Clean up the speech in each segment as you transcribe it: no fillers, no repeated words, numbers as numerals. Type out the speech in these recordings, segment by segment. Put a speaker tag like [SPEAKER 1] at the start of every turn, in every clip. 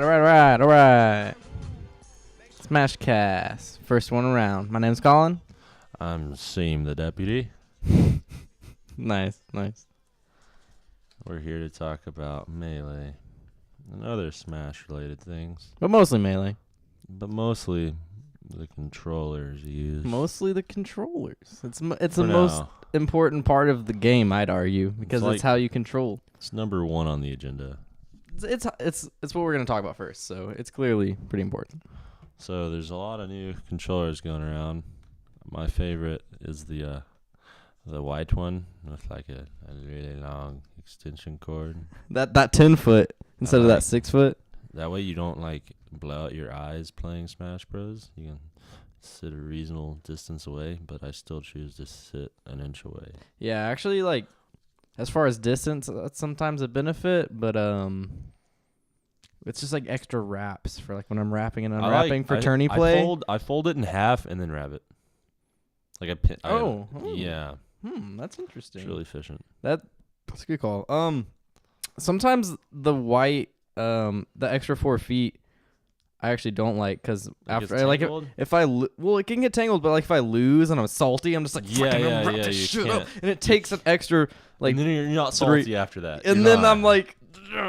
[SPEAKER 1] All right. Smash Cast. First one around. My name's Colin.
[SPEAKER 2] I'm Seme, the deputy.
[SPEAKER 1] Nice.
[SPEAKER 2] We're here to talk about Melee and other Smash-related things,
[SPEAKER 1] But mostly Melee.
[SPEAKER 2] but mostly the controllers used.
[SPEAKER 1] Mostly the controllers. It's the
[SPEAKER 2] For
[SPEAKER 1] most
[SPEAKER 2] now.
[SPEAKER 1] important part of the game, I'd argue, because
[SPEAKER 2] It's
[SPEAKER 1] it's
[SPEAKER 2] like-
[SPEAKER 1] how you control.
[SPEAKER 2] It's number one on the agenda.
[SPEAKER 1] It's what we're gonna talk about first, so it's clearly pretty important.
[SPEAKER 2] So there's a lot of new controllers going around. My favorite is the white one with like a really long extension cord.
[SPEAKER 1] That 10-foot instead of that
[SPEAKER 2] like-
[SPEAKER 1] 6-foot.
[SPEAKER 2] That way you don't like blow out your eyes playing Smash Bros. You can sit a reasonable distance away, but I still choose to sit an inch away.
[SPEAKER 1] Yeah, actually, like as far as distance, that's sometimes a benefit, but it's just like extra wraps for like when I'm wrapping and unwrapping for tourney play.
[SPEAKER 2] I fold it in half and then wrap it. Like a pin. Yeah,
[SPEAKER 1] That's interesting.
[SPEAKER 2] it's really efficient.
[SPEAKER 1] That's a good call. Sometimes the white, the extra 4 feet, I actually don't like because after if I it can get tangled, but like if I lose and I'm salty, I'm just like wrap this shit up, and it takes an extra like.
[SPEAKER 2] And then you're not salty after that.
[SPEAKER 1] And
[SPEAKER 2] You're
[SPEAKER 1] then
[SPEAKER 2] not.
[SPEAKER 1] I'm like,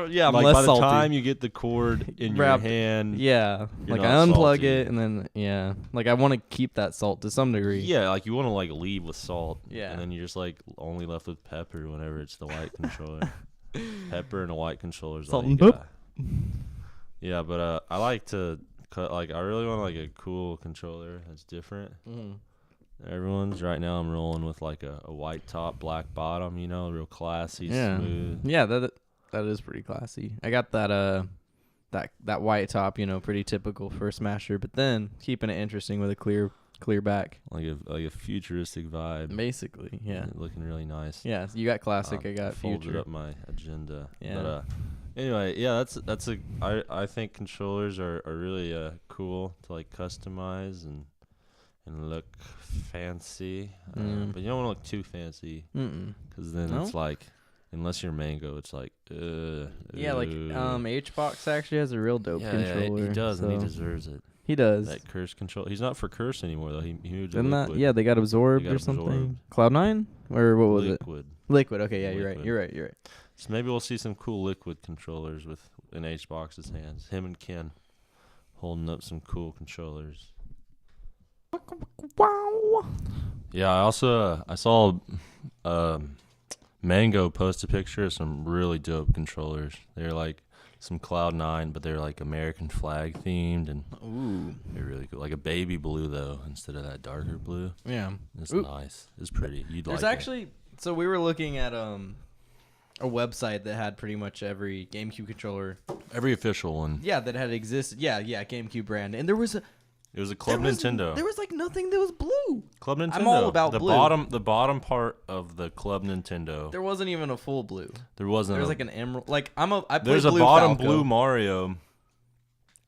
[SPEAKER 1] yeah, I'm
[SPEAKER 2] like
[SPEAKER 1] less
[SPEAKER 2] by the
[SPEAKER 1] salty.
[SPEAKER 2] time you get the cord in your
[SPEAKER 1] Wrapped-
[SPEAKER 2] hand.
[SPEAKER 1] Yeah,
[SPEAKER 2] You're
[SPEAKER 1] like I
[SPEAKER 2] not
[SPEAKER 1] unplug
[SPEAKER 2] salty.
[SPEAKER 1] it and then like I want to keep that salt to some degree.
[SPEAKER 2] Yeah, like you want to like leave with salt.
[SPEAKER 1] Yeah.
[SPEAKER 2] And then you're just like only left with pepper whenever it's the white controller. Pepper and a white controller is all
[SPEAKER 1] Salt
[SPEAKER 2] you
[SPEAKER 1] and
[SPEAKER 2] got. Yeah, but I like to cut, like I really want like a cool controller that's different. Everyone's right now I'm rolling with like a white top, black bottom, you know, real classy,
[SPEAKER 1] Yeah.
[SPEAKER 2] smooth.
[SPEAKER 1] Yeah, that is pretty classy. I got that that white top, pretty typical for a Smasher, but then keeping it interesting with a clear back.
[SPEAKER 2] Like a futuristic vibe.
[SPEAKER 1] Basically, yeah.
[SPEAKER 2] Looking really nice.
[SPEAKER 1] Yeah, so you got classic, I got
[SPEAKER 2] folded
[SPEAKER 1] future.
[SPEAKER 2] up my agenda.
[SPEAKER 1] Yeah.
[SPEAKER 2] But anyway, yeah, I think controllers are really cool to like customize and look fancy. But you don't want to look too fancy because then
[SPEAKER 1] No?
[SPEAKER 2] it's like, unless you're Mango, it's like
[SPEAKER 1] Yeah, like H-Box actually has a real dope controller.
[SPEAKER 2] Yeah, he does, and he
[SPEAKER 1] so-
[SPEAKER 2] deserves it.
[SPEAKER 1] He does.
[SPEAKER 2] That curse control. He's not for curse anymore though. He moved to
[SPEAKER 1] Isn't that?
[SPEAKER 2] liquid.
[SPEAKER 1] Yeah, they got absorbed
[SPEAKER 2] They got
[SPEAKER 1] or something.
[SPEAKER 2] absorbed.
[SPEAKER 1] Cloud9 or what was
[SPEAKER 2] Liquid.
[SPEAKER 1] it? Liquid. Okay, yeah,
[SPEAKER 2] Liquid.
[SPEAKER 1] you're right.
[SPEAKER 2] So maybe we'll see some cool liquid controllers with in H-Box's hands. Him and Ken holding up some cool controllers.
[SPEAKER 1] Wow.
[SPEAKER 2] Yeah, I also I saw Mango post a picture of some really dope controllers. They're like some Cloud9, but they're like American flag themed, and
[SPEAKER 1] Ooh.
[SPEAKER 2] they're really cool. Like a baby blue though, instead of that darker blue.
[SPEAKER 1] Yeah.
[SPEAKER 2] It's
[SPEAKER 1] Ooh.
[SPEAKER 2] nice. It's pretty. You'd
[SPEAKER 1] There's
[SPEAKER 2] like
[SPEAKER 1] actually so we were looking at a website that had pretty much every GameCube controller.
[SPEAKER 2] it. Every official one.
[SPEAKER 1] Yeah, that had existed. Yeah, GameCube brand, and there was
[SPEAKER 2] It was a Club Nintendo.
[SPEAKER 1] There was like nothing that was blue.
[SPEAKER 2] Club Nintendo.
[SPEAKER 1] I'm all about
[SPEAKER 2] the
[SPEAKER 1] blue.
[SPEAKER 2] The bottom part of the Club Nintendo.
[SPEAKER 1] There wasn't even a full blue.
[SPEAKER 2] There wasn't.
[SPEAKER 1] There was like an emerald. Like I played
[SPEAKER 2] There's a
[SPEAKER 1] blue
[SPEAKER 2] bottom
[SPEAKER 1] Falco.
[SPEAKER 2] blue Mario,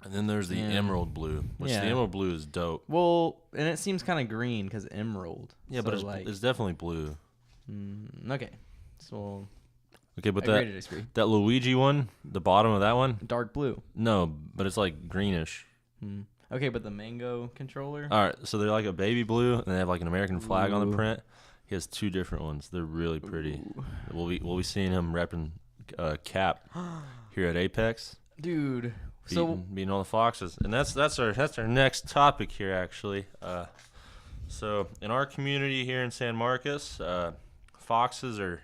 [SPEAKER 2] and then there's the
[SPEAKER 1] Yeah.
[SPEAKER 2] emerald blue, which
[SPEAKER 1] Yeah.
[SPEAKER 2] the emerald blue is dope.
[SPEAKER 1] Well, and it seems kind of green because emerald.
[SPEAKER 2] Yeah, but it's definitely blue.
[SPEAKER 1] Okay. So
[SPEAKER 2] Okay, but
[SPEAKER 1] agree to disagree.
[SPEAKER 2] that Luigi one, the bottom of that one,
[SPEAKER 1] Dark blue.
[SPEAKER 2] no, but it's like greenish.
[SPEAKER 1] Okay, but the mango controller.
[SPEAKER 2] All right, so they're like a baby blue, and they have like an American flag on
[SPEAKER 1] Ooh.
[SPEAKER 2] the print. He has two different ones. They're really pretty. We'll be seeing him repping Cap here at Apex.
[SPEAKER 1] Dude.
[SPEAKER 2] Beating all the foxes, and that's our next topic here actually. So in our community here in San Marcos, foxes are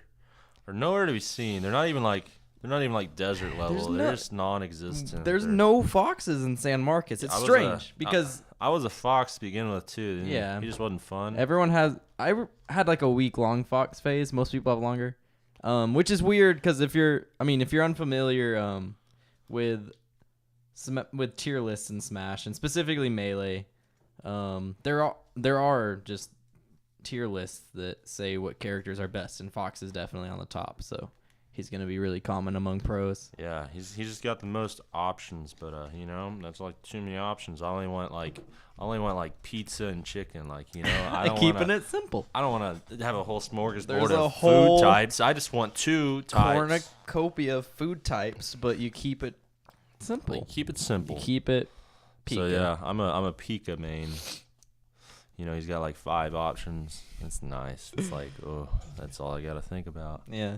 [SPEAKER 2] nowhere to be seen. They're not even like desert level. They're just non-existent.
[SPEAKER 1] There's no foxes in San Marcos. It's strange because
[SPEAKER 2] I was a fox to begin with too. And
[SPEAKER 1] Yeah.
[SPEAKER 2] he just wasn't fun.
[SPEAKER 1] everyone has. Had like a week-long fox phase. Most people have longer, which is weird because if you're unfamiliar with tier lists in Smash and specifically Melee, there are just tier lists that say what characters are best, and Fox is definitely on the top. So he's gonna be really common among pros.
[SPEAKER 2] Yeah, he's just got the most options, but that's like too many options. I only want like pizza and chicken, I don't
[SPEAKER 1] Keeping it simple.
[SPEAKER 2] I don't want to have a whole smorgasbord
[SPEAKER 1] There's a
[SPEAKER 2] of
[SPEAKER 1] whole
[SPEAKER 2] food types. I just want two types.
[SPEAKER 1] Cornucopia of food types, but you keep it simple.
[SPEAKER 2] Like, keep it simple.
[SPEAKER 1] You keep it Pika.
[SPEAKER 2] So yeah, I'm a Pika main. You know, he's got like 5 options. It's nice. It's like, oh, that's all I gotta think about.
[SPEAKER 1] Yeah.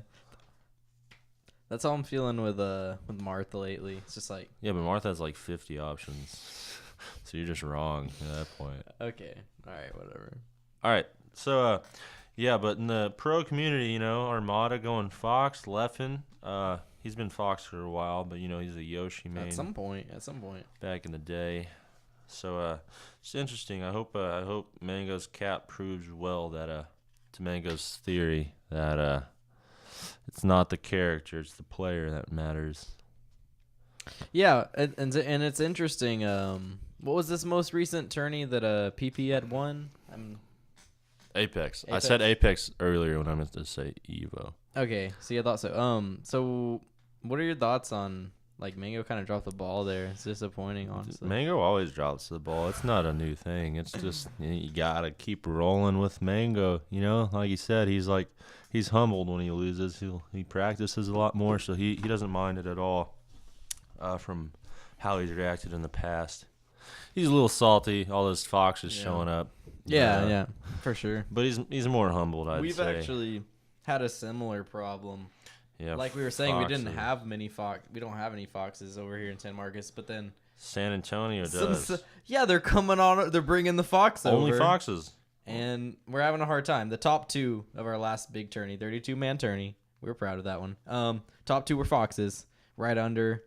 [SPEAKER 1] That's all I'm feeling with Martha lately. It's just like,
[SPEAKER 2] Yeah, but Martha has like 50 options. So you're just wrong at that point.
[SPEAKER 1] okay, all right, whatever.
[SPEAKER 2] All right. So yeah, but in the pro community, you know, Armada going Fox, Leffen. He's been Fox for a while, but you know, he's a Yoshi main
[SPEAKER 1] At some point.
[SPEAKER 2] back in the day. So it's interesting. I hope Mango's cap proves well that to Mango's theory that it's not the character, it's the player that matters.
[SPEAKER 1] Yeah, and it's interesting. What was this most recent tourney that PP had won?
[SPEAKER 2] Apex. I said Apex earlier when I meant to say Evo.
[SPEAKER 1] Okay, see, I thought so. So what are your thoughts on, like, Mango kind of dropped the ball there? It's disappointing, honestly.
[SPEAKER 2] Mango always drops the ball. It's not a new thing. It's just you gotta keep rolling with Mango. You know, like you said, he's humbled when he loses. He practices a lot more, so he doesn't mind it at all. From how he's reacted in the past, he's a little salty. All those foxes showing up.
[SPEAKER 1] Yeah, for sure.
[SPEAKER 2] But he's more humbled. I'd
[SPEAKER 1] We've
[SPEAKER 2] say.
[SPEAKER 1] actually had a similar problem.
[SPEAKER 2] Yeah,
[SPEAKER 1] like we were saying, we didn't
[SPEAKER 2] foxes.
[SPEAKER 1] have many we don't have any foxes over here in San Marcos, but then
[SPEAKER 2] San Antonio does.
[SPEAKER 1] yeah, they're coming on. They're bringing the fox
[SPEAKER 2] Only
[SPEAKER 1] over.
[SPEAKER 2] foxes.
[SPEAKER 1] And we're having a hard time. The top 2 of our last big tourney, 32-man tourney, we were proud of that one. Top 2 were foxes, right under.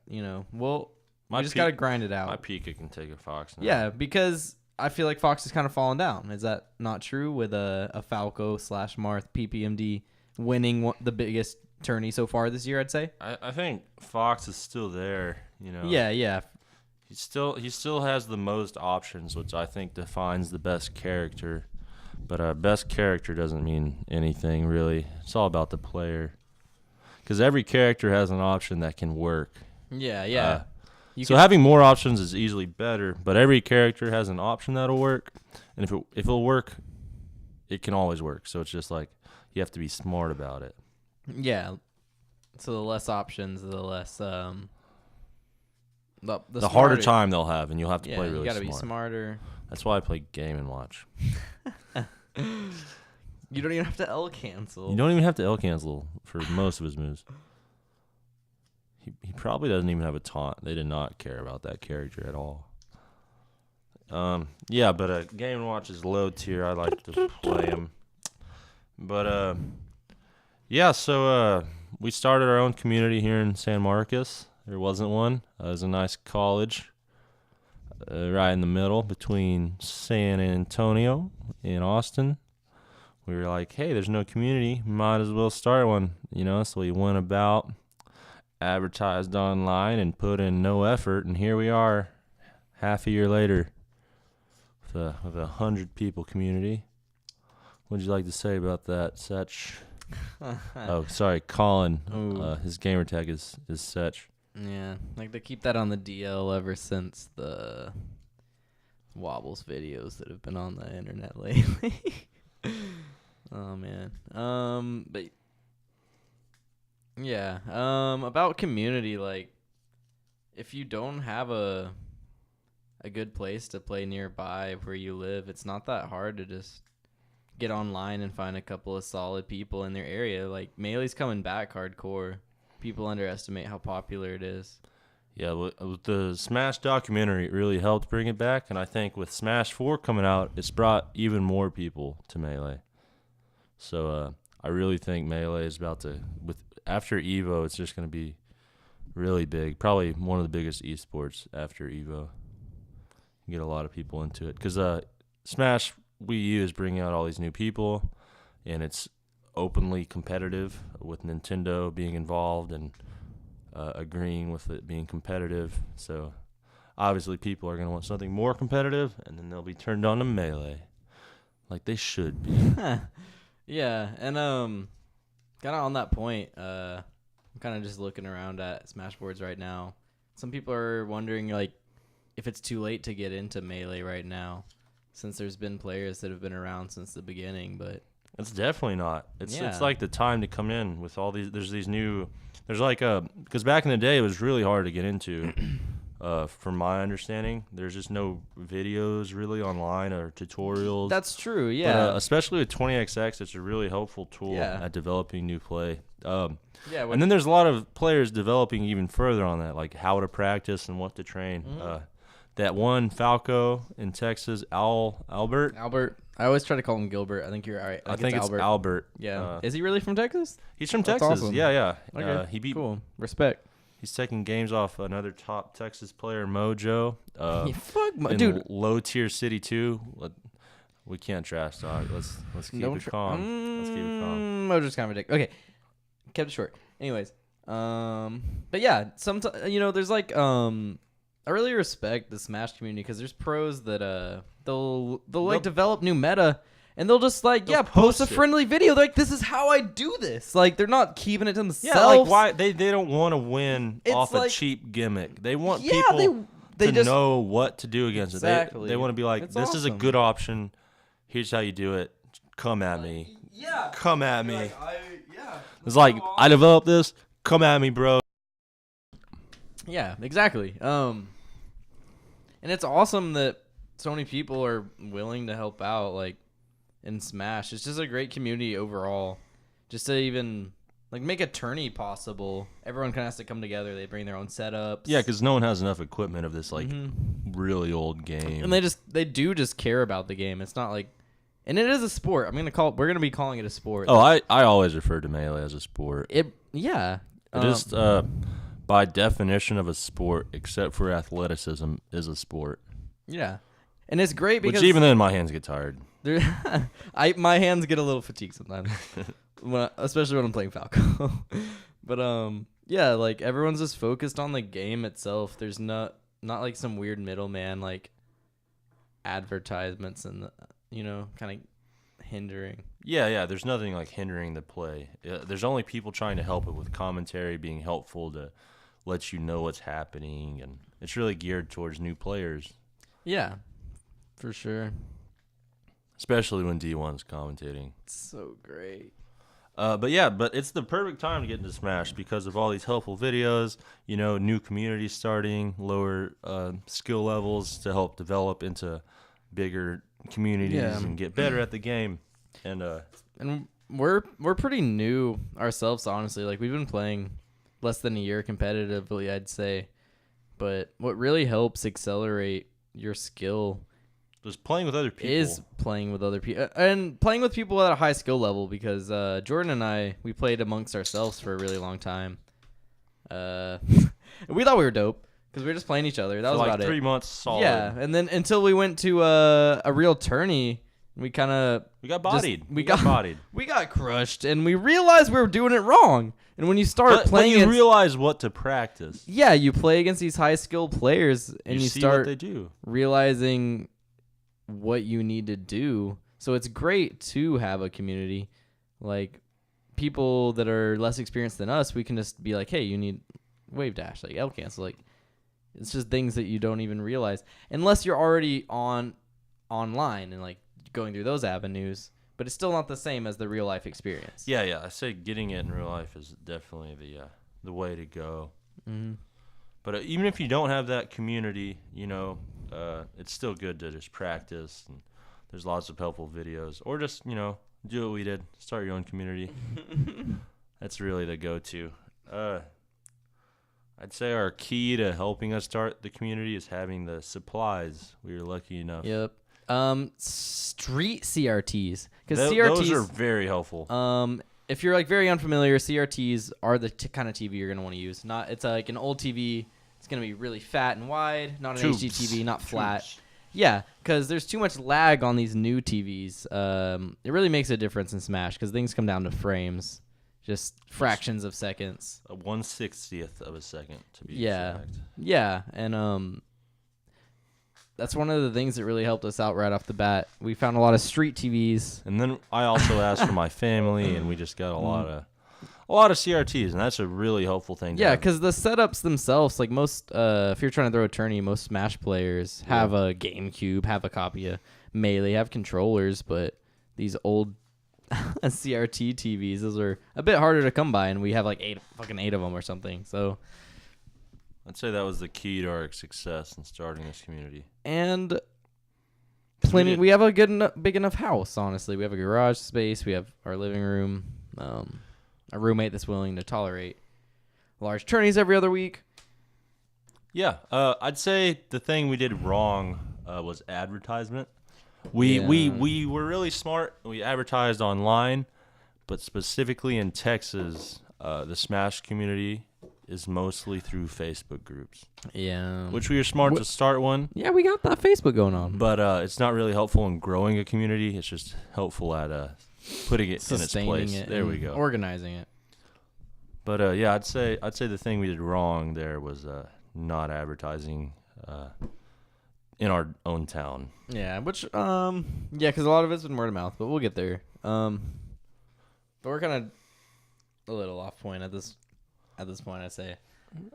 [SPEAKER 1] You know, we just got to grind it out.
[SPEAKER 2] My Pika can take a fox now.
[SPEAKER 1] Yeah, because I feel like Fox is kind of fallen down. Is that not true with a Falco / Marth PPMD winning the biggest tourney so far this year, I'd say?
[SPEAKER 2] I think Fox is still there, you know.
[SPEAKER 1] Yeah.
[SPEAKER 2] He still has the most options, which I think defines the best character. But best character doesn't mean anything, really. It's all about the player. Because every character has an option that can work.
[SPEAKER 1] Yeah.
[SPEAKER 2] So having more options is easily better, but every character has an option that'll work. And if it'll work, it can always work. So it's just like you have to be smart about it.
[SPEAKER 1] Yeah. So the less options, the less the
[SPEAKER 2] harder time they'll have, and you'll have to play really
[SPEAKER 1] you gotta
[SPEAKER 2] smart.
[SPEAKER 1] be smarter.
[SPEAKER 2] That's why I play Game & Watch.
[SPEAKER 1] You don't even have to L cancel.
[SPEAKER 2] You don't even have to L cancel for most of his moves. He probably doesn't even have a taunt. They did not care about that character at all. Yeah, but Game & Watch is low tier. I like to play him. But yeah, so we started our own community here in San Marcos. There wasn't one. It was a nice college right in the middle between San Antonio and Austin. We were like, hey, there's no community. Might as well start one, you know. So we went about, advertised online, and put in no effort. And here we are, half a year later, with a 100 people community. What'd you like to say about that, Cech? Oh, sorry, Colin. His gamer tag is Cech.
[SPEAKER 1] Yeah, like to keep that on the DL ever since the Wobbles videos that have been on the internet lately. Oh man. But yeah. About community, like if you don't have a good place to play nearby where you live, it's not that hard to just get online and find a couple of solid people in their area. Like Melee's coming back hardcore. People underestimate how popular it is.
[SPEAKER 2] Yeah, with the Smash documentary, it really helped bring it back, and I think with Smash 4 coming out, it's brought even more people to Melee. So I really think Melee is about to, after Evo, it's just going to be really big. Probably one of the biggest esports after Evo. You get a lot of people into it. Because Smash Wii U is bringing out all these new people, and it's openly competitive with Nintendo being involved and agreeing with it being competitive. So obviously people are going to want something more competitive, and then they'll be turned on to Melee. Like they should be.
[SPEAKER 1] Yeah, and kind of on that point, I'm kind of just looking around at Smash boards right now. Some people are wondering like if it's too late to get into Melee right now, since there's been players that have been around since the beginning. But
[SPEAKER 2] It's definitely not. It's
[SPEAKER 1] Yeah.
[SPEAKER 2] like the time to come in with all these. There's these new. There's like because back in the day it was really hard to get into. From my understanding, there's just no videos really online or tutorials.
[SPEAKER 1] That's true.
[SPEAKER 2] But,
[SPEAKER 1] Yeah.
[SPEAKER 2] especially with 20XX, it's a really helpful tool
[SPEAKER 1] Yeah.
[SPEAKER 2] at developing new play.
[SPEAKER 1] Yeah.
[SPEAKER 2] And then there's a lot of players developing even further on that, like how to practice and what to train. That one Falco in Texas, Albert.
[SPEAKER 1] I always try to call him Gilbert. I think you're right.
[SPEAKER 2] I think it's Albert.
[SPEAKER 1] Yeah. Is he really from Texas?
[SPEAKER 2] He's from
[SPEAKER 1] That's
[SPEAKER 2] Texas.
[SPEAKER 1] awesome.
[SPEAKER 2] Yeah.
[SPEAKER 1] Okay.
[SPEAKER 2] He beat.
[SPEAKER 1] Cool. Respect.
[SPEAKER 2] He's taking games off another top Texas player, Mojo.
[SPEAKER 1] Dude.
[SPEAKER 2] Low tier city too. We can't trash talk. Let's keep it calm. Let's keep it calm.
[SPEAKER 1] Mojo's kind of ridiculous. Okay. Kept it short. Anyways. But yeah, sometimes there's like I really respect the Smash community because there's pros that they'll like develop new meta and they'll just like post a friendly video. They're like, this is how I do this. Like they're not keeping it to themselves.
[SPEAKER 2] Yeah, like why they don't want to win off
[SPEAKER 1] like,
[SPEAKER 2] a cheap gimmick. They want people to know what to do against
[SPEAKER 1] exactly.
[SPEAKER 2] it. They want to be like,
[SPEAKER 1] it's
[SPEAKER 2] this
[SPEAKER 1] awesome.
[SPEAKER 2] is a good option. Here's how you do it. Come at me.
[SPEAKER 1] Yeah.
[SPEAKER 2] Come at me.
[SPEAKER 1] Like,
[SPEAKER 2] It's like I developed this. Come at me, bro.
[SPEAKER 1] Yeah, exactly. And it's awesome that so many people are willing to help out, like, in Smash. It's just a great community overall. Just to even, like, make a tourney possible. Everyone kind of has to come together. They bring their own setups.
[SPEAKER 2] Yeah, because no one has enough equipment of this, like, really old game.
[SPEAKER 1] And they do just care about the game. It's not like, and it is a sport. we're gonna be calling it a sport.
[SPEAKER 2] Oh, I always refer to Melee as a sport.
[SPEAKER 1] Yeah.
[SPEAKER 2] It is, by definition of a sport, except for athleticism, is a sport.
[SPEAKER 1] Yeah. And it's great because
[SPEAKER 2] Which even then my hands get tired.
[SPEAKER 1] My hands get a little fatigued sometimes, especially when I'm playing Falco. But yeah, like everyone's just focused on the game itself. There's not like some weird middleman like advertisements and kind of hindering.
[SPEAKER 2] Yeah. There's nothing like hindering the play. There's only people trying to help it with commentary, being helpful to let you know what's happening, and it's really geared towards new players.
[SPEAKER 1] Yeah, for sure.
[SPEAKER 2] Especially when D1's commentating.
[SPEAKER 1] It's so great.
[SPEAKER 2] But it's the perfect time to get into Smash because of all these helpful videos, new communities starting, lower skill levels to help develop into bigger communities and get better at the game. And
[SPEAKER 1] we're pretty new ourselves, honestly. Like we've been playing less than a year competitively, I'd say. But what really helps accelerate your skill
[SPEAKER 2] just playing with other people
[SPEAKER 1] is playing with other people and playing with people at a high skill level because Jordan and we played amongst ourselves for a really long time. We thought we were dope because we were just playing each other. That was
[SPEAKER 2] like
[SPEAKER 1] about
[SPEAKER 2] 3
[SPEAKER 1] it.
[SPEAKER 2] months solid.
[SPEAKER 1] Yeah, and then until we went to a real tourney, we got bodied.
[SPEAKER 2] We got bodied.
[SPEAKER 1] We got crushed, and we realized we were doing it wrong. And when you start playing,
[SPEAKER 2] but you realize what to practice.
[SPEAKER 1] Yeah, you play against these high skilled players, and you
[SPEAKER 2] see
[SPEAKER 1] start
[SPEAKER 2] what they do.
[SPEAKER 1] realizing what you need to do. So it's great to have a community, like people that are less experienced than us. We can just be like, hey, you need wave dash, like L cancel, like it's just things that you don't even realize unless you're already online and like going through those avenues. But it's still not the same as the real life experience.
[SPEAKER 2] Yeah. I say getting it in real life is definitely the way to go.
[SPEAKER 1] Mm-hmm.
[SPEAKER 2] But even if you don't have that community, it's still good to just practice. And there's lots of helpful videos, or just do what we did, start your own community. That's really the go-to. I'd say our key to helping us start the community is having the supplies. We were lucky enough.
[SPEAKER 1] Yep. Street CRTs, because
[SPEAKER 2] those are very helpful.
[SPEAKER 1] If you're like very unfamiliar, CRTs are the kind of TV you're gonna want to use. It's like an old TV. It's gonna be really fat and wide, not an
[SPEAKER 2] Tubes.
[SPEAKER 1] HD TV, not flat. Yeah, because there's too much lag on these new TVs. It really makes a difference in Smash because things come down to frames, just fractions of seconds.
[SPEAKER 2] A 1/60th of a second to be exact.
[SPEAKER 1] Yeah, and that's one of the things that really helped us out right off the bat. We found a lot of street TVs.
[SPEAKER 2] And then I also asked for my family, and we just got a lot of CRTs, and that's a really helpful thing.
[SPEAKER 1] Yeah, because the setups themselves, like most, if you're trying to throw a tourney, most Smash players have a GameCube, have a copy of Melee, have controllers, but these old CRT TVs. Those are a bit harder to come by, and we have like eight of them or something. So,
[SPEAKER 2] I'd say that was the key to our success in starting this community.
[SPEAKER 1] And plenty. We have a big enough house. Honestly, we have a garage space. We have our living room. A roommate that's willing to tolerate large tourneys every other week.
[SPEAKER 2] Yeah, I'd say the thing we did wrong was advertisement. We were really smart. We advertised online, but specifically in Texas, the Smash community is mostly through Facebook groups.
[SPEAKER 1] Yeah.
[SPEAKER 2] Which we were smart to start one.
[SPEAKER 1] Yeah, we got that Facebook going on.
[SPEAKER 2] But it's not really helpful in growing a community. It's just helpful at putting it in its place. There we go.
[SPEAKER 1] Organizing it.
[SPEAKER 2] But yeah, I'd say the thing we did wrong there was not advertising in our own town.
[SPEAKER 1] Yeah, which yeah, because a lot of it's been word of mouth, but we'll get there. But we're kind of a little off point at this point, I'd say.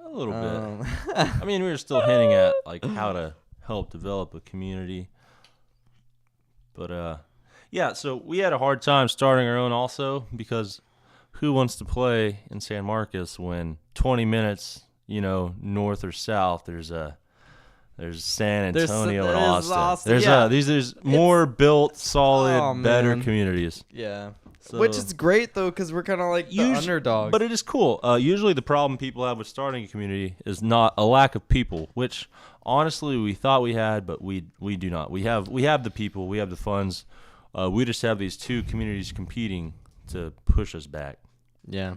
[SPEAKER 2] A little bit. I mean, we were still hinting at like how to help develop a community. But yeah, so we had a hard time starting our own also, because who wants to play in San Marcos when 20 minutes, north or south, there's San Antonio and Austin. There's more built, solid, better communities.
[SPEAKER 1] Yeah. So, which is great, though, because we're kind of like the underdog.
[SPEAKER 2] But it is cool. Usually the problem people have with starting a community is not a lack of people, which honestly we thought we had, but we do not. We have the people. We have the funds. We just have these two communities competing to push us back.
[SPEAKER 1] Yeah.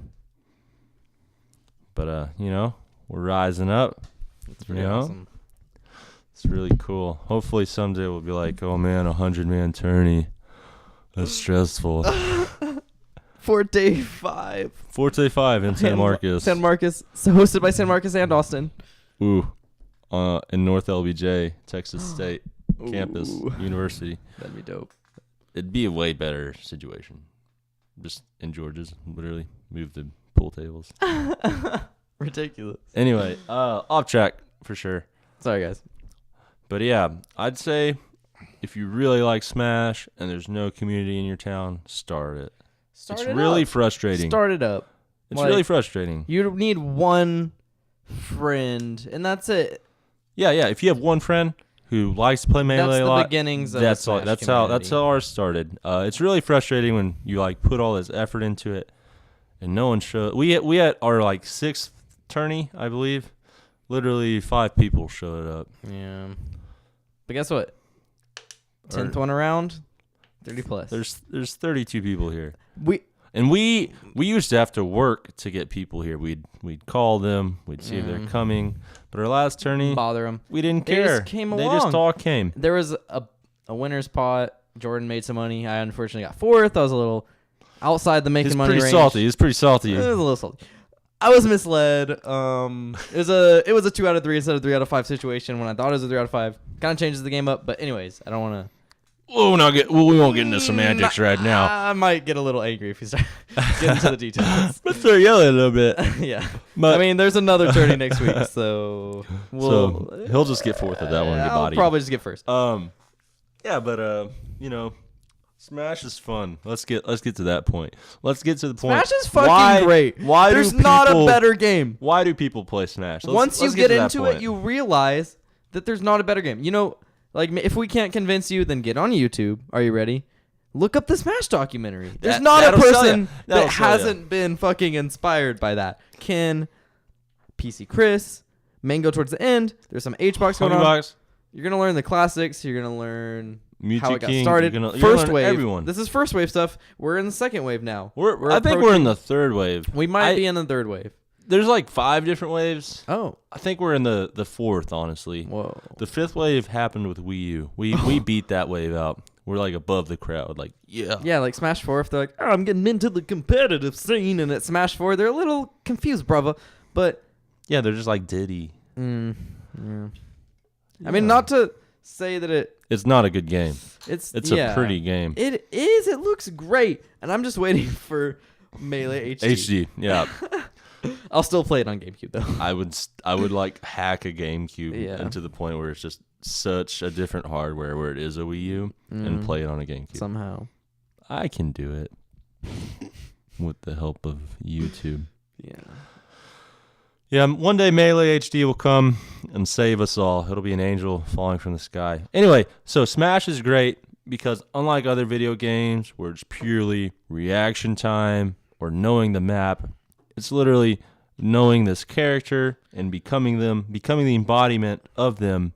[SPEAKER 2] But, we're rising up.
[SPEAKER 1] That's pretty awesome.
[SPEAKER 2] It's really cool. Hopefully someday we'll be like, oh, man, 100-man tourney. That's stressful.
[SPEAKER 1] Forte 5
[SPEAKER 2] in San Marcos.
[SPEAKER 1] San Marcos, so hosted by San Marcos and Austin.
[SPEAKER 2] Ooh, in North LBJ, Texas State campus, university.
[SPEAKER 1] That'd be dope.
[SPEAKER 2] It'd be a way better situation. Just in Georgia's, literally move the pool tables.
[SPEAKER 1] Ridiculous.
[SPEAKER 2] Anyway, off track for sure.
[SPEAKER 1] Sorry, guys.
[SPEAKER 2] But yeah, I'd say if you really like Smash and there's no community in your town, start it. It's really frustrating.
[SPEAKER 1] Start it up.
[SPEAKER 2] It's really frustrating.
[SPEAKER 1] You need one friend, and that's it.
[SPEAKER 2] Yeah. If you have one friend who likes to play Melee a lot,
[SPEAKER 1] that's the beginnings of
[SPEAKER 2] that's how ours started. It's really frustrating when you like put all this effort into it, and no one showed. We had our like 6th tourney, I believe. Literally 5 people showed up.
[SPEAKER 1] Yeah. But guess what? 10th one around, 30 plus.
[SPEAKER 2] There's 32 people here.
[SPEAKER 1] We
[SPEAKER 2] used to have to work to get people here. We'd call them. We'd see if they're coming. But our last tourney,
[SPEAKER 1] bother them.
[SPEAKER 2] We didn't care.
[SPEAKER 1] They just came along.
[SPEAKER 2] They just all came.
[SPEAKER 1] There was a winner's pot. Jordan made some money. I unfortunately got 4th. I was a little outside the making money range.
[SPEAKER 2] He's pretty salty.
[SPEAKER 1] It was a little salty. I was misled. It was a 2 out of 3 instead of 3 out of 5 situation when I thought it was a 3 out of 5. Kind of changes the game up, but anyways, I don't want to.
[SPEAKER 2] We won't get into semantics right now.
[SPEAKER 1] I might get a little angry if you start getting into the details.
[SPEAKER 2] Let's start yelling a little bit.
[SPEAKER 1] Yeah,
[SPEAKER 2] but,
[SPEAKER 1] I mean, there's another tourney next week, so
[SPEAKER 2] he'll just get 4th at that one.
[SPEAKER 1] I'll probably just get 1st.
[SPEAKER 2] Yeah, but Smash is fun. Let's get to that point. Let's get to the point.
[SPEAKER 1] Smash is fucking great.
[SPEAKER 2] Why
[SPEAKER 1] there's not a better game.
[SPEAKER 2] Why do people play Smash?
[SPEAKER 1] Once you get into it, you realize that there's not a better game. Like, if we can't convince you, then get on YouTube. Are you ready? Look up the Smash documentary. There's not a person that hasn't been fucking inspired by that. Ken, PC Chris, Mango towards the end. There's some H-Box going on. You're going to learn the classics. You're going to learn how it got started. First wave.
[SPEAKER 2] Everyone.
[SPEAKER 1] This is first wave stuff. We're in the second wave now.
[SPEAKER 2] I think we're in the 3rd wave.
[SPEAKER 1] We might be in the 3rd wave.
[SPEAKER 2] There's like 5 different waves.
[SPEAKER 1] Oh.
[SPEAKER 2] I think we're in the 4th, honestly.
[SPEAKER 1] Whoa.
[SPEAKER 2] The 5th wave happened with Wii U. We beat that wave out. We're like above the crowd. Like, yeah.
[SPEAKER 1] Yeah, like Smash 4, if they're like, I'm getting into the competitive scene, and at Smash 4, they're a little confused, brother. But
[SPEAKER 2] yeah, they're just like Diddy.
[SPEAKER 1] Yeah. I mean, not to say that
[SPEAKER 2] it's not a good game.
[SPEAKER 1] It's
[SPEAKER 2] a pretty game.
[SPEAKER 1] It is. It looks great, and I'm just waiting for Melee HD.
[SPEAKER 2] HD, yeah.
[SPEAKER 1] I'll still play it on GameCube though.
[SPEAKER 2] I would like hack a GameCube into the point where it's just such a different hardware where it is a Wii U and play it on a GameCube.
[SPEAKER 1] Somehow.
[SPEAKER 2] I can do it. with the help of YouTube.
[SPEAKER 1] Yeah.
[SPEAKER 2] Yeah, one day Melee HD will come and save us all. It'll be an angel falling from the sky. Anyway, so Smash is great because unlike other video games where it's purely reaction time or knowing the map, it's literally knowing this character and becoming them, becoming the embodiment of them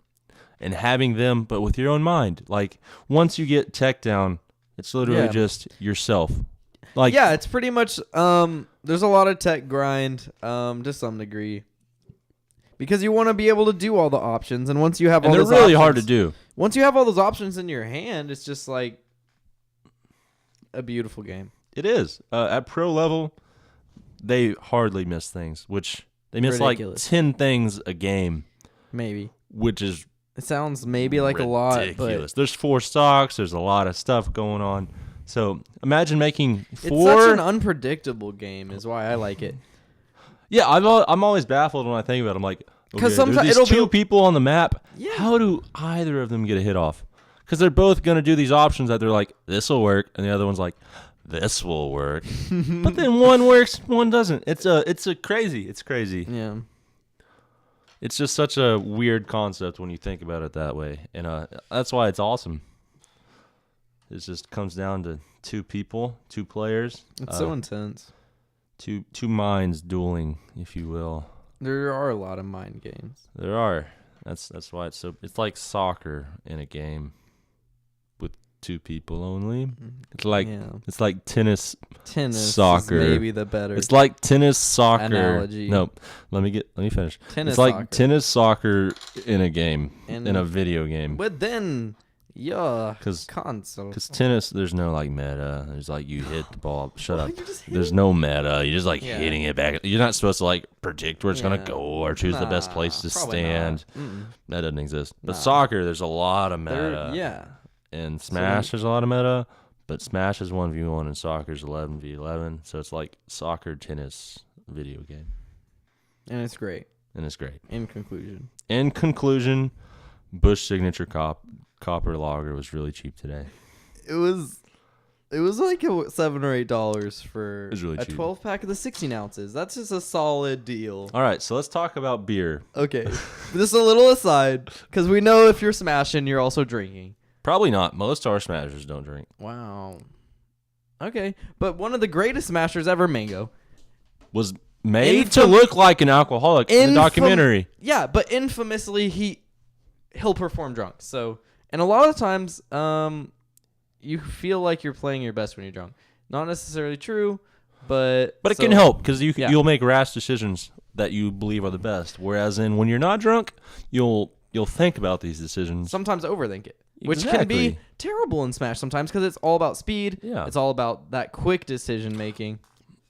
[SPEAKER 2] and having them, but with your own mind. Like, once you get Cech down, it's literally just yourself. Like,
[SPEAKER 1] yeah, it's pretty much there's a lot of tech grind to some degree because you want to be able to do all the options, and once you have all
[SPEAKER 2] they're
[SPEAKER 1] those
[SPEAKER 2] really
[SPEAKER 1] options,
[SPEAKER 2] hard to do.
[SPEAKER 1] Once you have all those options in your hand, it's just like a beautiful game.
[SPEAKER 2] It is. At pro level, they hardly miss things, which they miss
[SPEAKER 1] Ridiculous.
[SPEAKER 2] like 10 things a game,
[SPEAKER 1] Maybe.
[SPEAKER 2] which is
[SPEAKER 1] It sounds maybe like a lot,
[SPEAKER 2] ridiculous.
[SPEAKER 1] but
[SPEAKER 2] There's 4 stocks. There's a lot of stuff going on. So imagine making 4.
[SPEAKER 1] it's such an unpredictable game is why I like it.
[SPEAKER 2] Yeah, I'm always baffled when I think about it. I'm like, okay,
[SPEAKER 1] sometimes
[SPEAKER 2] there's
[SPEAKER 1] it'll
[SPEAKER 2] these 2 people on the map.
[SPEAKER 1] Yeah.
[SPEAKER 2] How do either of them get a hit off? Because they're both going to do these options that they're like, this will work, and the other one's like, this will work. But then one works, one doesn't. It's crazy. It's crazy.
[SPEAKER 1] Yeah.
[SPEAKER 2] It's just such a weird concept when you think about it that way, and that's why it's awesome. It just comes down to 2 people, 2 players.
[SPEAKER 1] It's so intense.
[SPEAKER 2] Two minds dueling, if you will.
[SPEAKER 1] There are a lot of mind games.
[SPEAKER 2] There are. That's why it's like soccer in a game with 2 people only. It's like tennis soccer.
[SPEAKER 1] Is maybe the better.
[SPEAKER 2] It's like tennis soccer
[SPEAKER 1] analogy.
[SPEAKER 2] No, let me finish.
[SPEAKER 1] Tennis
[SPEAKER 2] it's like
[SPEAKER 1] soccer.
[SPEAKER 2] tennis soccer in a game,
[SPEAKER 1] And-
[SPEAKER 2] in a video game.
[SPEAKER 1] But then, yeah,
[SPEAKER 2] 'Cause-
[SPEAKER 1] console.
[SPEAKER 2] Because tennis, there's no like meta. There's like you hit the ball. Shut
[SPEAKER 1] Well,
[SPEAKER 2] up.
[SPEAKER 1] you just hit
[SPEAKER 2] There's
[SPEAKER 1] it.
[SPEAKER 2] no meta. You're just like
[SPEAKER 1] Yeah.
[SPEAKER 2] hitting it back. You're not supposed to like predict where it's gonna
[SPEAKER 1] Yeah.
[SPEAKER 2] go or choose the best place to
[SPEAKER 1] Probably
[SPEAKER 2] stand.
[SPEAKER 1] not. Mm-mm.
[SPEAKER 2] That doesn't exist. But
[SPEAKER 1] Nah.
[SPEAKER 2] soccer, there's a lot of meta.
[SPEAKER 1] Yeah.
[SPEAKER 2] And Smash, there's a lot of meta. But Smash is 1v1 and soccer's 11v11. So it's like soccer tennis video game,
[SPEAKER 1] And it's great.
[SPEAKER 2] and it's great.
[SPEAKER 1] In conclusion.
[SPEAKER 2] In conclusion, Bush Signature Copper Lager was really cheap today.
[SPEAKER 1] It was like $7 or $8 for
[SPEAKER 2] was really
[SPEAKER 1] a
[SPEAKER 2] cheap.
[SPEAKER 1] 12 pack of the 16 ounces. That's just a solid deal.
[SPEAKER 2] All right, so let's talk about beer.
[SPEAKER 1] Okay. Just a little aside, because we know if you're smashing, you're also drinking.
[SPEAKER 2] Probably not. Most our smashers don't drink.
[SPEAKER 1] Wow. Okay. But one of the greatest smashers ever, Mango.
[SPEAKER 2] Was made to look like an alcoholic in the documentary.
[SPEAKER 1] Yeah, but infamously, he'll perform drunk. So, and a lot of times, you feel like you're playing your best when you're drunk. Not necessarily true, but
[SPEAKER 2] But it can help because
[SPEAKER 1] Yeah.
[SPEAKER 2] you'll make rash decisions that you believe are the best. Whereas when you're not drunk, you'll think about these decisions.
[SPEAKER 1] sometimes overthink it, which can be
[SPEAKER 2] Exactly.
[SPEAKER 1] terrible in Smash sometimes because it's all about speed.
[SPEAKER 2] Yeah.
[SPEAKER 1] It's all about that quick decision making,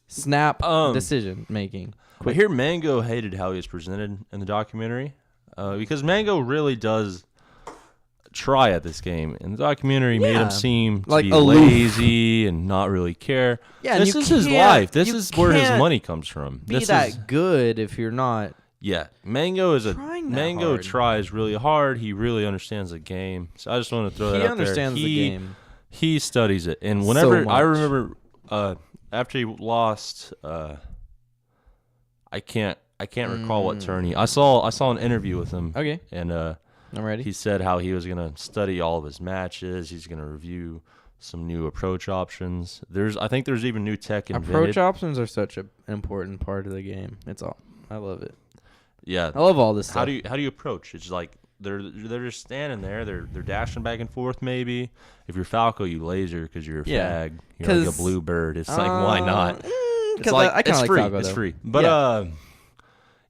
[SPEAKER 1] snap decision making.
[SPEAKER 2] I hear Mango hated how he was presented in the documentary because Mango really does try at this game. And the documentary made
[SPEAKER 1] Yeah.
[SPEAKER 2] him seem to
[SPEAKER 1] Like
[SPEAKER 2] be
[SPEAKER 1] aloof.
[SPEAKER 2] lazy and not really care.
[SPEAKER 1] Yeah, and
[SPEAKER 2] this
[SPEAKER 1] you
[SPEAKER 2] is his
[SPEAKER 1] can't-
[SPEAKER 2] life. This
[SPEAKER 1] you
[SPEAKER 2] is where his
[SPEAKER 1] can't
[SPEAKER 2] money comes from.
[SPEAKER 1] Be
[SPEAKER 2] This
[SPEAKER 1] that
[SPEAKER 2] is,
[SPEAKER 1] good if you're not.
[SPEAKER 2] yeah, Mango is
[SPEAKER 1] Trying that
[SPEAKER 2] Mango
[SPEAKER 1] hard.
[SPEAKER 2] tries really hard. He really understands the game. So I just want to throw that
[SPEAKER 1] He
[SPEAKER 2] out
[SPEAKER 1] understands
[SPEAKER 2] there.
[SPEAKER 1] the game.
[SPEAKER 2] He studies it, and whenever I
[SPEAKER 1] much.
[SPEAKER 2] remember after he lost, I can't recall what tourney. I saw an interview with him,
[SPEAKER 1] Okay,
[SPEAKER 2] and
[SPEAKER 1] I'm ready.
[SPEAKER 2] he said how he was gonna study all of his matches. He's gonna review some new approach options. I think there's even new tech invented.
[SPEAKER 1] Approach options are such an important part of the game. I love it.
[SPEAKER 2] Yeah,
[SPEAKER 1] I love all this stuff.
[SPEAKER 2] how do you approach? It's like they're just standing there. They're dashing back and forth. Maybe if you're Falco, you laser because you're a
[SPEAKER 1] Yeah.
[SPEAKER 2] fag. You're like a
[SPEAKER 1] 'Cause,
[SPEAKER 2] blue bird. It's like why not? It's
[SPEAKER 1] Because
[SPEAKER 2] like
[SPEAKER 1] I kind
[SPEAKER 2] it's
[SPEAKER 1] of like
[SPEAKER 2] free.
[SPEAKER 1] Falco,
[SPEAKER 2] It's
[SPEAKER 1] though.
[SPEAKER 2] free. But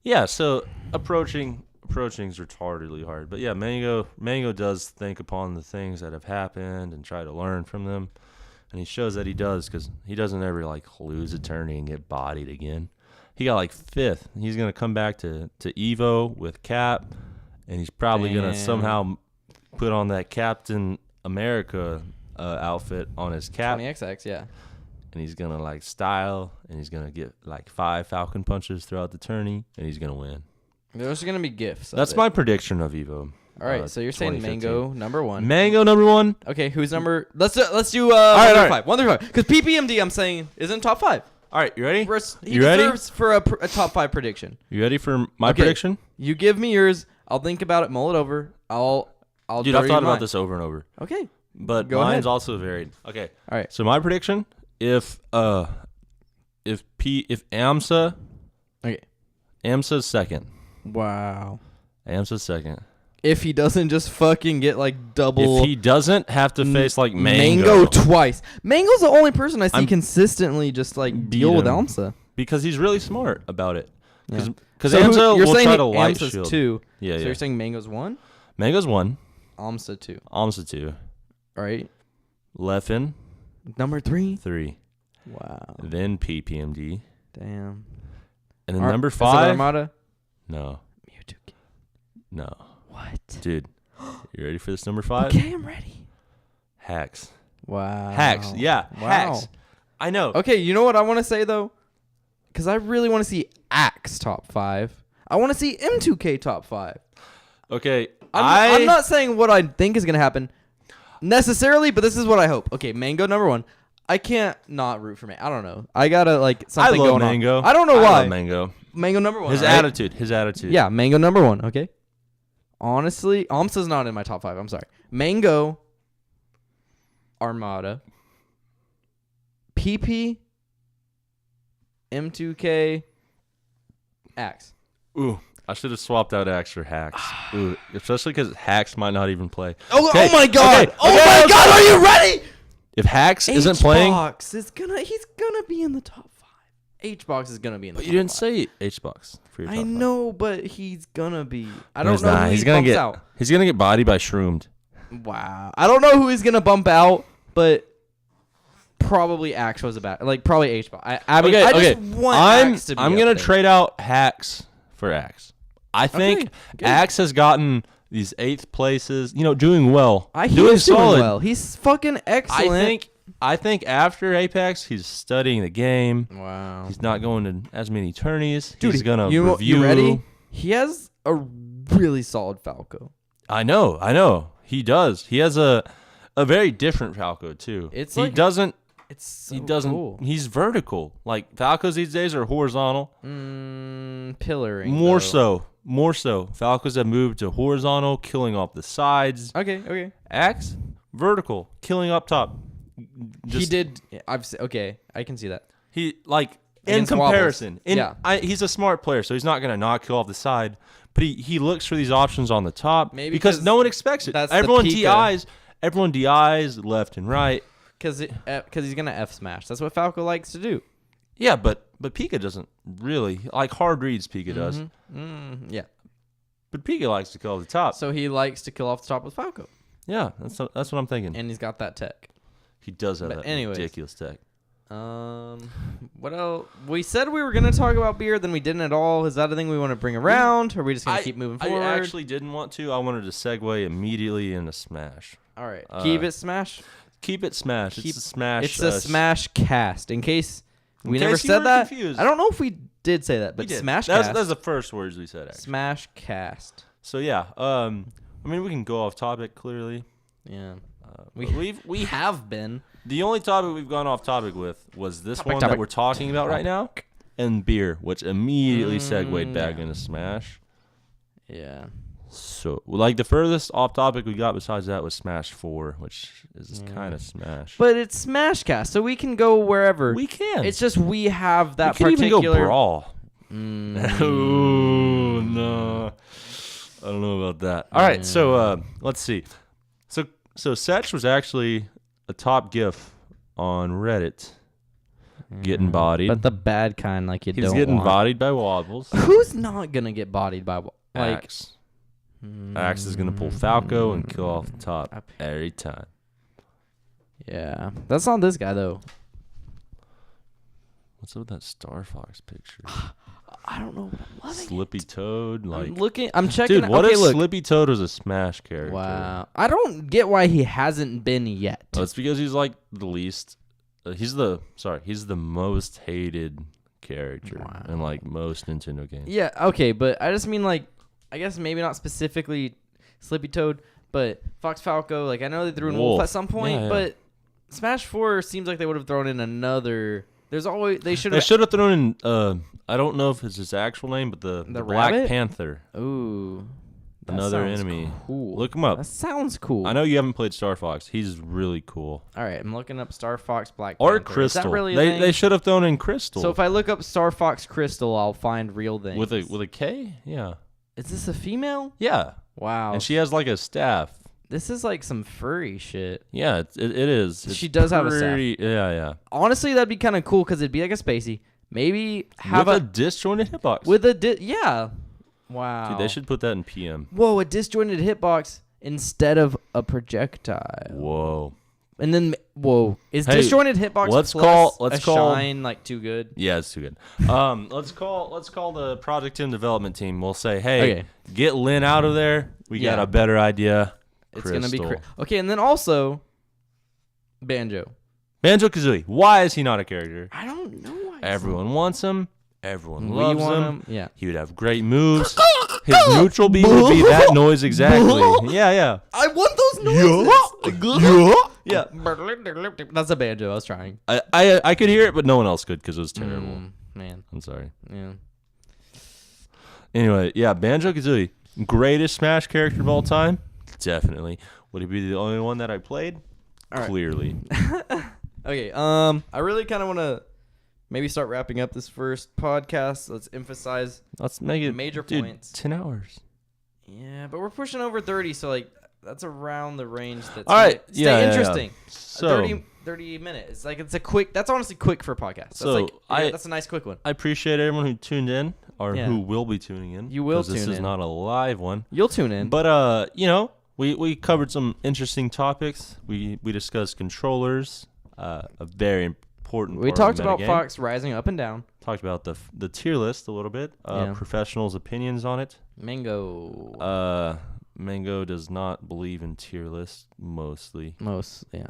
[SPEAKER 2] yeah. So approaching's retardedly hard. But yeah, Mango does think upon the things that have happened and try to learn from them, and he shows that he does because he doesn't ever like lose a tourney and get bodied again. He got like 5th. He's gonna come back to Evo with Cap, and he's probably gonna
[SPEAKER 1] Damn.
[SPEAKER 2] somehow put on that Captain America outfit on his cap.
[SPEAKER 1] 20XX, yeah.
[SPEAKER 2] And he's gonna like style, and he's gonna get like 5 Falcon punches throughout the tourney, and he's gonna win.
[SPEAKER 1] There's gonna be gifts. of
[SPEAKER 2] That's
[SPEAKER 1] it.
[SPEAKER 2] my prediction of Evo.
[SPEAKER 1] All right, so you're saying Mango number 1.
[SPEAKER 2] Mango number 1.
[SPEAKER 1] Okay, who's number? Let's do 1 through 5. 1 through 5. Because PPMD, I'm saying, isn't top 5.
[SPEAKER 2] All right, you ready?
[SPEAKER 1] He deserves for a top 5 prediction.
[SPEAKER 2] You ready for my prediction?
[SPEAKER 1] You give me yours. I'll think about it, mull it over. I'll.
[SPEAKER 2] Dude, I've thought about this over and over.
[SPEAKER 1] Okay.
[SPEAKER 2] But
[SPEAKER 1] Go
[SPEAKER 2] mine's
[SPEAKER 1] ahead.
[SPEAKER 2] also varied. Okay.
[SPEAKER 1] All right.
[SPEAKER 2] So my prediction, if AMSA,
[SPEAKER 1] Okay.
[SPEAKER 2] AMSA's second.
[SPEAKER 1] Wow.
[SPEAKER 2] AMSA's second.
[SPEAKER 1] If he doesn't just fucking get like double.
[SPEAKER 2] If he doesn't have to face like
[SPEAKER 1] Mango twice. Mango's the only person I see consistently just like deal with
[SPEAKER 2] him.
[SPEAKER 1] AMSA.
[SPEAKER 2] Because he's really smart about it. Because
[SPEAKER 1] So
[SPEAKER 2] AMSA
[SPEAKER 1] you're
[SPEAKER 2] will
[SPEAKER 1] saying
[SPEAKER 2] try to light
[SPEAKER 1] AMSA's
[SPEAKER 2] shield.
[SPEAKER 1] 2.
[SPEAKER 2] Yeah,
[SPEAKER 1] So you're saying Mango's 1?
[SPEAKER 2] Mango's 1.
[SPEAKER 1] AMSA 2.
[SPEAKER 2] AMSA 2.
[SPEAKER 1] All right.
[SPEAKER 2] Leffen
[SPEAKER 1] Number 3.
[SPEAKER 2] 3.
[SPEAKER 1] Wow.
[SPEAKER 2] Then PPMD.
[SPEAKER 1] Damn.
[SPEAKER 2] And then number
[SPEAKER 1] Is it
[SPEAKER 2] 5.
[SPEAKER 1] Armada?
[SPEAKER 2] No.
[SPEAKER 1] Mewtwo.
[SPEAKER 2] No.
[SPEAKER 1] What?
[SPEAKER 2] Dude. You ready for this number 5?
[SPEAKER 1] Okay, I'm ready.
[SPEAKER 2] Hacks.
[SPEAKER 1] Wow.
[SPEAKER 2] Hacks. Yeah.
[SPEAKER 1] Wow.
[SPEAKER 2] Hacks. I know.
[SPEAKER 1] Okay, you know what I want to say though? Because I really want to see Axe top 5. I want to see M2K top 5.
[SPEAKER 2] Okay.
[SPEAKER 1] I'm not saying what I think is going to happen necessarily, but this is what I hope. Okay, Mango number 1. I can't not root for Mango. I don't know. I got to like something
[SPEAKER 2] I love
[SPEAKER 1] going
[SPEAKER 2] Mango.
[SPEAKER 1] on. I don't know
[SPEAKER 2] I
[SPEAKER 1] why.
[SPEAKER 2] love Mango.
[SPEAKER 1] Mango number 1.
[SPEAKER 2] His
[SPEAKER 1] right?
[SPEAKER 2] attitude. His attitude.
[SPEAKER 1] Yeah, Mango number 1. Okay. Honestly, AMSA's not in my top 5. I'm sorry. Mango, Armada, PP, M2K, Axe.
[SPEAKER 2] Ooh. I should have swapped out Axe for Hacks. Ooh. Especially because Hacks might not even play.
[SPEAKER 1] Oh,
[SPEAKER 2] Okay,
[SPEAKER 1] oh my god!
[SPEAKER 2] okay,
[SPEAKER 1] Oh
[SPEAKER 2] okay,
[SPEAKER 1] my
[SPEAKER 2] okay.
[SPEAKER 1] god! Are you ready?
[SPEAKER 2] If Hacks isn't playing.
[SPEAKER 1] H-Box is he's gonna be in the top 5. H-Box is gonna be in the
[SPEAKER 2] But
[SPEAKER 1] top
[SPEAKER 2] you didn't
[SPEAKER 1] 5.
[SPEAKER 2] say H-Box for your top
[SPEAKER 1] I
[SPEAKER 2] 5.
[SPEAKER 1] know, but he's gonna be. I
[SPEAKER 2] No,
[SPEAKER 1] don't
[SPEAKER 2] he's
[SPEAKER 1] know
[SPEAKER 2] not.
[SPEAKER 1] who
[SPEAKER 2] He's
[SPEAKER 1] he
[SPEAKER 2] gonna
[SPEAKER 1] bumps
[SPEAKER 2] get.
[SPEAKER 1] out.
[SPEAKER 2] He's gonna get bodied by Shroomed.
[SPEAKER 1] Wow. I don't know who he's gonna bump out, but probably Axe was about probably H-Box. I mean, I just want Axe to be
[SPEAKER 2] I'm
[SPEAKER 1] up
[SPEAKER 2] gonna
[SPEAKER 1] there.
[SPEAKER 2] trade out Hacks for Axe. I think
[SPEAKER 1] Okay, good.
[SPEAKER 2] Axe has gotten these 8th places. Doing well.
[SPEAKER 1] He's
[SPEAKER 2] doing solid.
[SPEAKER 1] well. He's fucking excellent.
[SPEAKER 2] I think after Apex, he's studying the game.
[SPEAKER 1] Wow.
[SPEAKER 2] He's not going to as many tourneys.
[SPEAKER 1] Dude,
[SPEAKER 2] he's gonna
[SPEAKER 1] you
[SPEAKER 2] review.
[SPEAKER 1] ready? He has a really solid Falco.
[SPEAKER 2] I know. He does. He has a very different Falco too.
[SPEAKER 1] It's
[SPEAKER 2] he
[SPEAKER 1] like-
[SPEAKER 2] doesn't.
[SPEAKER 1] It's so
[SPEAKER 2] He doesn't.
[SPEAKER 1] cool.
[SPEAKER 2] He's vertical. Like Falcos these days are horizontal.
[SPEAKER 1] Pillaring.
[SPEAKER 2] More
[SPEAKER 1] though.
[SPEAKER 2] so. Falcos have moved to horizontal, killing off the sides.
[SPEAKER 1] Okay.
[SPEAKER 2] Axe, vertical, killing up top.
[SPEAKER 1] He did. Okay, I can see that.
[SPEAKER 2] He like in
[SPEAKER 1] Against wobbles.
[SPEAKER 2] comparison.
[SPEAKER 1] Yeah.
[SPEAKER 2] He's a smart player, so he's not gonna not kill off the side. But he looks for these options on the top.
[SPEAKER 1] Maybe
[SPEAKER 2] because
[SPEAKER 1] 'cause
[SPEAKER 2] no one expects it.
[SPEAKER 1] that's the
[SPEAKER 2] Everyone
[SPEAKER 1] Pika.
[SPEAKER 2] DIs left and right.
[SPEAKER 1] Because he's gonna F smash. That's what Falco likes to do.
[SPEAKER 2] Yeah, but Pika doesn't really like hard reads. Pika does,
[SPEAKER 1] Yeah.
[SPEAKER 2] but Pika likes to kill off the top.
[SPEAKER 1] So he likes to kill off the top with Falco,
[SPEAKER 2] Yeah, that's what I'm thinking.
[SPEAKER 1] and he's got that tech.
[SPEAKER 2] He does have
[SPEAKER 1] But
[SPEAKER 2] that
[SPEAKER 1] anyways.
[SPEAKER 2] ridiculous tech.
[SPEAKER 1] What else? We said we were gonna talk about beer, then we didn't at all. Is that a thing we want to bring around, or are we just gonna keep moving forward?
[SPEAKER 2] I actually didn't want to. I wanted to segue immediately into Smash.
[SPEAKER 1] All right, keep it Smash.
[SPEAKER 2] Keep it Smash. It's a Smash.
[SPEAKER 1] It's a Smash cast. In case we
[SPEAKER 2] in
[SPEAKER 1] never
[SPEAKER 2] case you
[SPEAKER 1] said
[SPEAKER 2] were
[SPEAKER 1] that.
[SPEAKER 2] confused.
[SPEAKER 1] I don't know if we did say that, but
[SPEAKER 2] We did.
[SPEAKER 1] Smash
[SPEAKER 2] That's
[SPEAKER 1] cast.
[SPEAKER 2] the first words we said. Actually.
[SPEAKER 1] Smash cast.
[SPEAKER 2] So yeah. I mean, we can go off topic clearly.
[SPEAKER 1] Yeah.
[SPEAKER 2] We
[SPEAKER 1] have been.
[SPEAKER 2] The only topic we've gone off topic with was this one
[SPEAKER 1] Topic.
[SPEAKER 2] that we're talking about right now, and beer, which immediately segued back into Smash.
[SPEAKER 1] Yeah.
[SPEAKER 2] So, like, the furthest off topic we got besides that was Smash 4, which is kind of Smash.
[SPEAKER 1] But it's Smash cast, so we can go wherever.
[SPEAKER 2] We can.
[SPEAKER 1] It's just we have that
[SPEAKER 2] we can
[SPEAKER 1] particular.
[SPEAKER 2] even go Brawl. Oh, no. I don't know about that. All right, so let's see. So Cech was actually a top GIF on Reddit, getting bodied.
[SPEAKER 1] But the bad kind, like you
[SPEAKER 2] He's
[SPEAKER 1] don't
[SPEAKER 2] getting
[SPEAKER 1] want.
[SPEAKER 2] bodied by Wobbles.
[SPEAKER 1] Who's not gonna get bodied by like?
[SPEAKER 2] Axe. Axe is gonna pull Falco and kill off the top every time.
[SPEAKER 1] Yeah, that's not this guy though.
[SPEAKER 2] What's up with that Star Fox picture?
[SPEAKER 1] I don't know. I'm loving
[SPEAKER 2] Slippy Toad, like
[SPEAKER 1] I'm looking. I'm checking.
[SPEAKER 2] dude. What
[SPEAKER 1] okay,
[SPEAKER 2] if
[SPEAKER 1] look.
[SPEAKER 2] Slippy Toad was a Smash character?
[SPEAKER 1] Wow. I don't get why he hasn't been yet.
[SPEAKER 2] Oh, it's because he's like the least. He's the most hated character in like most Nintendo games.
[SPEAKER 1] Yeah. Okay, but I just mean like, I guess maybe not specifically Slippy Toad. But Fox Falco, like I know they threw in
[SPEAKER 2] Wolf
[SPEAKER 1] Wolf at some point,
[SPEAKER 2] Yeah.
[SPEAKER 1] but Smash 4 seems like they would have thrown in another. There's always they should
[SPEAKER 2] They
[SPEAKER 1] have.
[SPEAKER 2] should have thrown in. I don't know if it's his actual name, but the Black
[SPEAKER 1] rabbit?
[SPEAKER 2] Panther,
[SPEAKER 1] Ooh, that
[SPEAKER 2] another
[SPEAKER 1] sounds
[SPEAKER 2] enemy.
[SPEAKER 1] Cool.
[SPEAKER 2] Look him up.
[SPEAKER 1] That sounds cool.
[SPEAKER 2] I know you haven't played Star Fox. He's really cool.
[SPEAKER 1] All right, I'm looking up Star Fox Black
[SPEAKER 2] Or
[SPEAKER 1] Panther.
[SPEAKER 2] Crystal.
[SPEAKER 1] Is that really a
[SPEAKER 2] they
[SPEAKER 1] thing?
[SPEAKER 2] they should have thrown in Crystal.
[SPEAKER 1] So if I look up Star Fox Crystal, I'll find real things.
[SPEAKER 2] with a K, yeah,
[SPEAKER 1] Is this a female?
[SPEAKER 2] yeah,
[SPEAKER 1] Wow.
[SPEAKER 2] and she has like a staff.
[SPEAKER 1] This is like some furry shit.
[SPEAKER 2] Yeah, it is. It's
[SPEAKER 1] She does have a staff.
[SPEAKER 2] pretty- Yeah.
[SPEAKER 1] Honestly, that'd be kind of cool because it'd be like a Spacey. Maybe have
[SPEAKER 2] With a disjointed hitbox.
[SPEAKER 1] yeah. Wow.
[SPEAKER 2] Dude, they should put that in PM.
[SPEAKER 1] Whoa, a disjointed hitbox instead of a projectile.
[SPEAKER 2] Whoa.
[SPEAKER 1] And then is
[SPEAKER 2] Hey,
[SPEAKER 1] disjointed hitbox
[SPEAKER 2] let's
[SPEAKER 1] plus
[SPEAKER 2] call-
[SPEAKER 1] a shine like too good?
[SPEAKER 2] Yeah, it's too good. Let's call the project team development team. We'll say, hey,
[SPEAKER 1] Okay.
[SPEAKER 2] get Lynn out of there. We got
[SPEAKER 1] Yeah.
[SPEAKER 2] a better idea.
[SPEAKER 1] It's gonna be
[SPEAKER 2] Crystal.
[SPEAKER 1] okay. And then also Banjo.
[SPEAKER 2] Banjo-Kazooie. Why is he not a character?
[SPEAKER 1] I don't know why.
[SPEAKER 2] Everyone wants him. Everyone
[SPEAKER 1] We
[SPEAKER 2] loves
[SPEAKER 1] want
[SPEAKER 2] him.
[SPEAKER 1] Yeah.
[SPEAKER 2] He would have great moves. His neutral B would be that noise exactly. Yeah.
[SPEAKER 1] I want those noises. Yeah. That's a banjo. I was trying.
[SPEAKER 2] I could hear it, but no one else could because it was terrible.
[SPEAKER 1] Man.
[SPEAKER 2] I'm sorry.
[SPEAKER 1] Yeah.
[SPEAKER 2] Anyway, yeah, Banjo-Kazooie, greatest Smash character of all time, definitely. Would he be the only one that I played?
[SPEAKER 1] right.
[SPEAKER 2] Clearly.
[SPEAKER 1] Okay. I really kind of want to maybe start wrapping up this first podcast. Let's emphasize.
[SPEAKER 2] Let's make it
[SPEAKER 1] Major
[SPEAKER 2] dude,
[SPEAKER 1] points.
[SPEAKER 2] 10 hours.
[SPEAKER 1] Yeah, but we're pushing over 30, so like that's around the range that's
[SPEAKER 2] All right.
[SPEAKER 1] stay
[SPEAKER 2] Yeah.
[SPEAKER 1] interesting.
[SPEAKER 2] So
[SPEAKER 1] 30 minutes. It's like it's a quick. That's honestly quick for a podcast. That's
[SPEAKER 2] So,
[SPEAKER 1] like
[SPEAKER 2] I-
[SPEAKER 1] that's a nice quick one.
[SPEAKER 2] I appreciate everyone who tuned in or
[SPEAKER 1] Yeah.
[SPEAKER 2] who will be tuning in.
[SPEAKER 1] You will
[SPEAKER 2] 'cause this
[SPEAKER 1] tune
[SPEAKER 2] is
[SPEAKER 1] in.
[SPEAKER 2] not a live one.
[SPEAKER 1] You'll tune in.
[SPEAKER 2] But we covered some interesting topics. We discussed controllers, a very important
[SPEAKER 1] We
[SPEAKER 2] part
[SPEAKER 1] talked
[SPEAKER 2] of the
[SPEAKER 1] about
[SPEAKER 2] metagame.
[SPEAKER 1] Fox rising up and down.
[SPEAKER 2] Talked about the tier list a little bit.
[SPEAKER 1] Yeah.
[SPEAKER 2] Professionals' opinions on it.
[SPEAKER 1] Mango.
[SPEAKER 2] Mango does not believe in tier lists mostly,
[SPEAKER 1] Most. Yeah.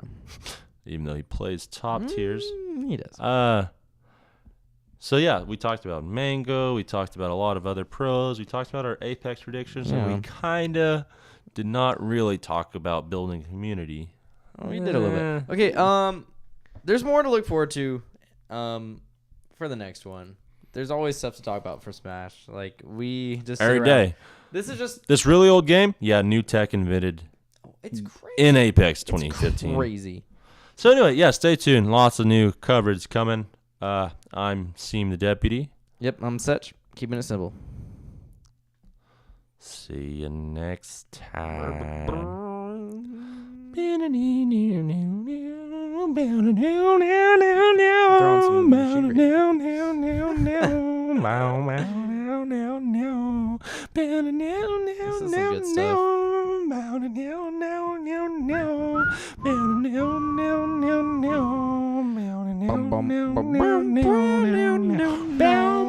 [SPEAKER 2] even though he plays top tiers.
[SPEAKER 1] He does.
[SPEAKER 2] So yeah, we talked about Mango. We talked about a lot of other pros. We talked about our Apex predictions, and
[SPEAKER 1] Yeah.
[SPEAKER 2] we kinda did not really talk about building community.
[SPEAKER 1] We did a little bit. Okay. There's more to look forward to. For the next one. There's always stuff to talk about for Smash. Like we just sit
[SPEAKER 2] Every
[SPEAKER 1] around.
[SPEAKER 2] day.
[SPEAKER 1] This is just.
[SPEAKER 2] This really old game, yeah, new tech invented
[SPEAKER 1] It's crazy.
[SPEAKER 2] in Apex
[SPEAKER 1] It's
[SPEAKER 2] 2015.
[SPEAKER 1] crazy.
[SPEAKER 2] So anyway, yeah, stay tuned. Lots of new coverage coming. I'm Seme the Deputy.
[SPEAKER 1] Yep. I'm Cech. Keeping it simple.
[SPEAKER 2] See you next time.
[SPEAKER 1] This is some good stuff. Bum, bum, bum, bum,
[SPEAKER 2] down,